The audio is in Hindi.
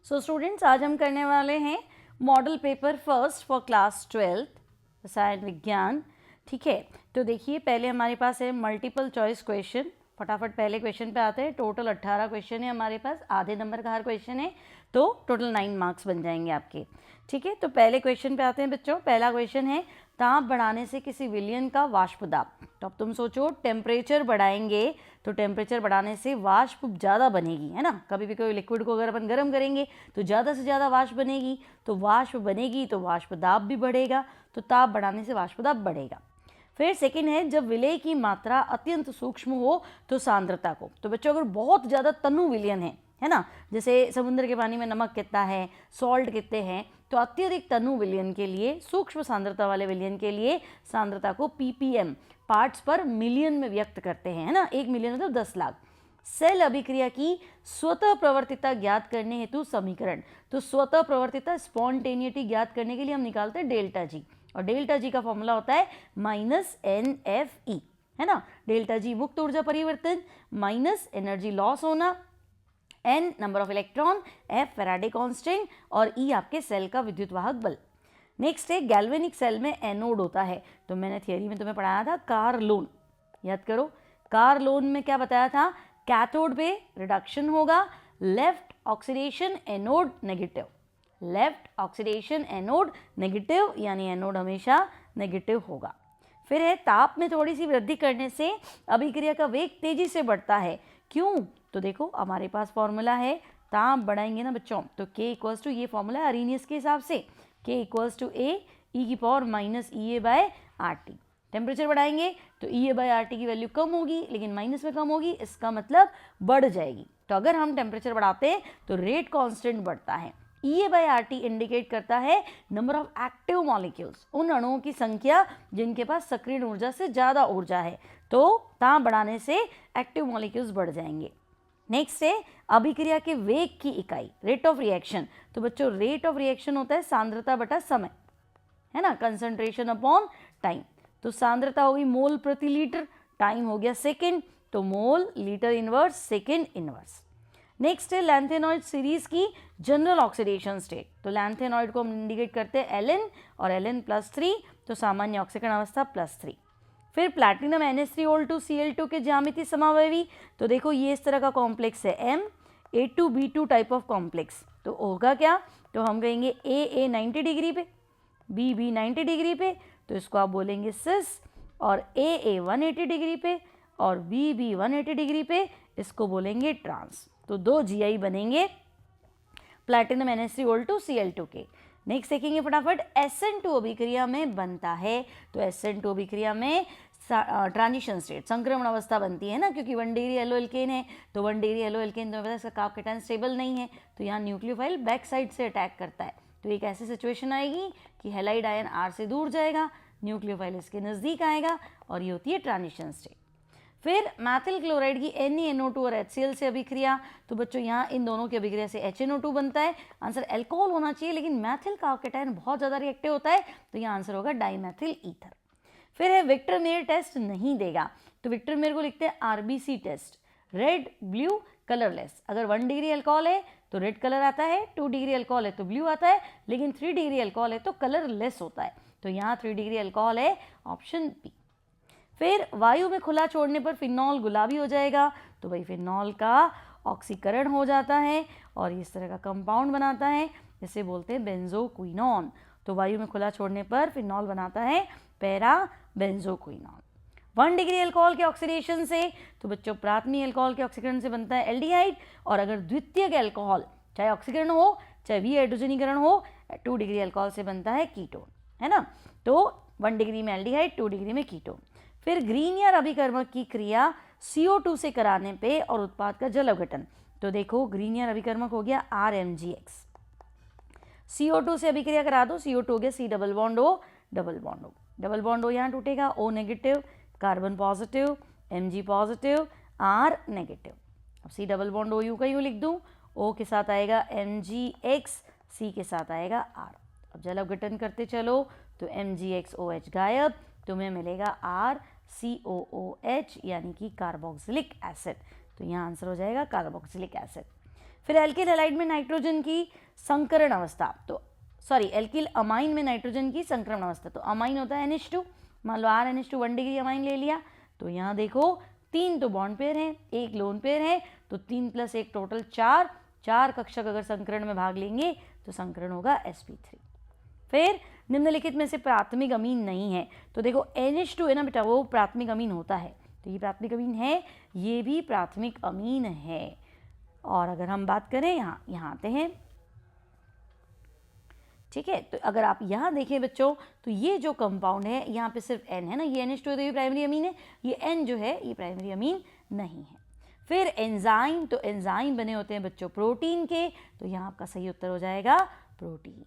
सो स्टूडेंट्स, आज हम करने वाले हैं model paper first for class 12th रसायन विज्ञान। ठीक है, तो देखिए पहले हमारे पास है मल्टीपल चॉइस क्वेश्चन। फटाफट पहले क्वेश्चन पे आते हैं। टोटल 18 क्वेश्चन है हमारे पास, आधे नंबर का हर क्वेश्चन है, तो टोटल 9 मार्क्स बन जाएंगे आपके। ठीक है, तो पहले क्वेश्चन पे आते हैं बच्चों। पहला क्वेश्चन है ताप बढ़ाने से किसी विलयन का वाष्प दाब। तो अब तुम सोचो, टेम्परेचर बढ़ाएंगे तो टेम्परेचर बढ़ाने से वाष्प ज़्यादा बनेगी, है ना। कभी भी कोई लिक्विड को अगर अपन गर्म करेंगे तो ज़्यादा से ज़्यादा वाष्प बनेगी, तो वाष्प बनेगी तो वाष्प दाब भी बढ़ेगा, तो ताप बढ़ाने से वाष्प दाब बढ़ेगा। फिर सेकंड है, जब विलय की मात्रा अत्यंत सूक्ष्म हो तो सांद्रता को। तो बच्चों अगर बहुत ज़्यादा तनु विलयन है ना, जैसे समुद्र के पानी में नमक कितना है, सॉल्ट कितने हैं, तो अत्यधिक तनु विलयन के लिए, सूक्ष्म सांद्रता वाले विलयन के लिए सांद्रता को ppm पार्ट्स पर मिलियन में व्यक्त करते हैं, है ना। 1 मिलियन मतलब 10 लाख। सेल अभिक्रिया की स्वतः प्रवर्तिता ज्ञात करने हेतु समीकरण। तो स्वतः प्रवर्तिता, स्पॉन्टेनिटी ज्ञात करने के लिए हम निकालते हैं डेल्टा जी, और डेल्टा जी का फॉर्मूला होता है -NFE, है ना। डेल्टा जी मुक्त ऊर्जा परिवर्तन, माइनस एनर्जी लॉस होना, N number of electron, F Faraday constant और E आपके सेल का विद्युत वाहक बल। नेक्स्ट है, गैल्वेनिक सेल में एनोड होता है। तो मैंने थियरी में तुम्हें पढ़ाया था कार लोन, याद करो। कार लोन में क्या बताया था, कैथोड पे रिडक्शन होगा, left oxidation anode negative, left oxidation anode negative, यानी एनोड हमेशा नेगेटिव होगा। फिर है, ताप में थोड़ी सी वृद्धि करने से अभिक्रिया का वेग तेजी से बढ़ता है। क्यों? तो देखो हमारे पास फॉर्मूला है, ताप बढ़ाएंगे ना बच्चों तो K इक्वल्स टू, ये फॉर्मूला है अरीनियस के हिसाब से, K equals to A e⁻⁻ temperature बढ़ाएंगे तो E/RT की वैल्यू कम होगी, लेकिन माइनस में कम होगी, इसका मतलब बढ़ जाएगी। तो अगर हम टेम्परेचर बढ़ाते हैं तो रेट कांस्टेंट बढ़ता है। E/RT इंडिकेट करता है नंबर ऑफ एक्टिव मॉलिक्यूल्स, उन अणुओं की संख्या जिनके पास सक्रिय ऊर्जा से ज़्यादा ऊर्जा है। तो ताप बढ़ाने से एक्टिव मॉलिक्यूल्स बढ़ जाएंगे। नेक्स्ट है, अभिक्रिया के वेग की इकाई, रेट ऑफ रिएक्शन। तो बच्चों रेट ऑफ रिएक्शन होता है सांद्रता बटा समय, है ना, कंसंट्रेशन अपॉन टाइम। तो सांद्रता होगी मोल प्रति लीटर, टाइम हो गया सेकेंड, तो mole litre inverse second inverse. Next है, लैंथेनॉइड सीरीज की जनरल ऑक्सीडेशन स्टेट। तो लैंथेनॉइड को हम इंडिकेट करते हैं Ln और Ln+3, तो सामान्य ऑक्सीकरण अवस्था +3। फिर प्लैटिनम NH3O2Cl2 के ज्यामितीय समावयवी। तो देखो ये इस तरह का कॉम्प्लेक्स है M A2B2 type of complex. तो होगा क्या, तो हम कहेंगे A 90 डिग्री पे, B 90 डिग्री पे, तो इसको आप बोलेंगे सिस, और A 180 डिग्री पे और B 180 डिग्री पे, इसको बोलेंगे ट्रांस। तो 2 GI बनेंगे प्लैटिनम NH3O2Cl2 के। नेक्स्ट देखेंगे फटाफट, SN2 अभिक्रिया में बनता है। तो SN2 अभिक्रिया में ट्रांजिशन स्टेट, संक्रमण अवस्था बनती है ना, क्योंकि 1 डिग्री एलो एल्केन है, तो 1 डिग्री एलो एल्केन तुम्हें पता है इसका कार्ब कैटायन स्टेबल नहीं है, तो यहाँ न्यूक्लियोफाइल बैक साइड से अटैक करता है। तो एक ऐसी सिचुएशन आएगी कि हैलाइड आयन R से दूर जाएगा, न्यूक्लियोफाइल इसके नज़दीक आएगा, और ये होती है ट्रांजिशन स्टेट। फिर मैथिल क्लोराइड की NaNO2 और HCl से अभिक्रिया। तो बच्चों यहाँ इन दोनों की अभिक्रिया से HNO2 बनता है। आंसर अल्कोहल होना चाहिए, लेकिन मैथिल कार्ब कैटायन बहुत ज़्यादा रिएक्टिव होता है, तो यहाँ आंसर होगा डाइमेथिल ईथर। फिर है, विक्टर मेयर टेस्ट नहीं देगा। तो विक्टर मेयर को लिखते हैं RBC test, red blue colourless. अगर 1 डिग्री अल्कोहल है तो रेड कलर आता है, 2 डिग्री अल्कोहल है तो ब्लू आता है, लेकिन 3 डिग्री अल्कोहल है तो कलरलेस होता है। तो यहाँ 3 डिग्री अल्कोहल है, ऑप्शन बी। फिर वायु में खुला छोड़ने पर फिनॉल गुलाबी हो जाएगा। तो भाई फिनॉल का ऑक्सीकरण हो जाता है और इस तरह का कंपाउंड बनाता है, इसे बोलते हैं बेंजोक्विनोन। तो वायु में खुला छोड़ने पर फिनॉल बनाता है पैरा बेंजोक्विनोन। 1 डिग्री अल्कोहल के ऑक्सीडेशन से, तो बच्चों प्राथमिक अल्कोहल के ऑक्सीकरण से बनता है एल्डिहाइड, और अगर द्वितीयक अल्कोहल चाहे ऑक्सीकरण हो चाहे विहाइड्रोजनीकरण हो, 2 डिग्री अल्कोहल से बनता है कीटोन, है ना। तो 1 डिग्री में एल्डिहाइड, 2 डिग्री में कीटोन। फिर ग्रीनियर अभिकर्मक की क्रिया CO2 से कराने पे और उत्पाद का जल अवघटन। तो देखो ग्रीनियर अभिकर्मक हो गया RMgX, CO2 से अभिक्रिया करा दो, CO2 हो गया C double bond O, double bond O, double bond O यहाँ टूटेगा, O negative, carbon positive, Mg positive, R negative. अब C double bond O you का यूँ लिख दूँ, O के साथ आएगा MgX, C के साथ आएगा R। अब जल अवघटन करते चलो तो MgXOH गायब, तुम्हें मिलेगा RCOOH, यानी कि कार्बोक्सिलिक एसिड। तो यहाँ आंसर हो जाएगा कार्बोक्सिलिक एसिड। फिर एल्किल हैलाइड में नाइट्रोजन की संकरण अवस्था, तो सॉरी एल्किल अमाइन में नाइट्रोजन की संकरण अवस्था, तो अमाइन होता है NH2, मान लो RNH2 1 डिग्री अमाइन ले लिया, तो यहाँ देखो 3 तो बॉन्ड पेयर हैं, 1 लोन पेयर है, तो 3 + 1 टोटल 4 कक्षक अगर संकरण में भाग लेंगे तो संकरण होगा sp3। फिर निम्नलिखित में से प्राथमिक अमीन नहीं है, तो देखो NH2 है ना बेटा, वो प्राथमिक अमीन होता है, तो ये प्राथमिक अमीन है, ये भी प्राथमिक अमीन है। और अगर हम बात करें यहाँ आते हैं, ठीक है, तो अगर आप यहाँ देखें बच्चों, तो ये जो कंपाउंड है यहाँ पे सिर्फ N है ना, ये NH2 है तो ये प्राइमरी अमीन है, ये N जो है ये प्राइमरी अमीन नहीं है। फिर एंजाइम, तो एंजाइम बने होते हैं बच्चों प्रोटीन के, तो यहाँ आपका सही उत्तर हो जाएगा प्रोटीन।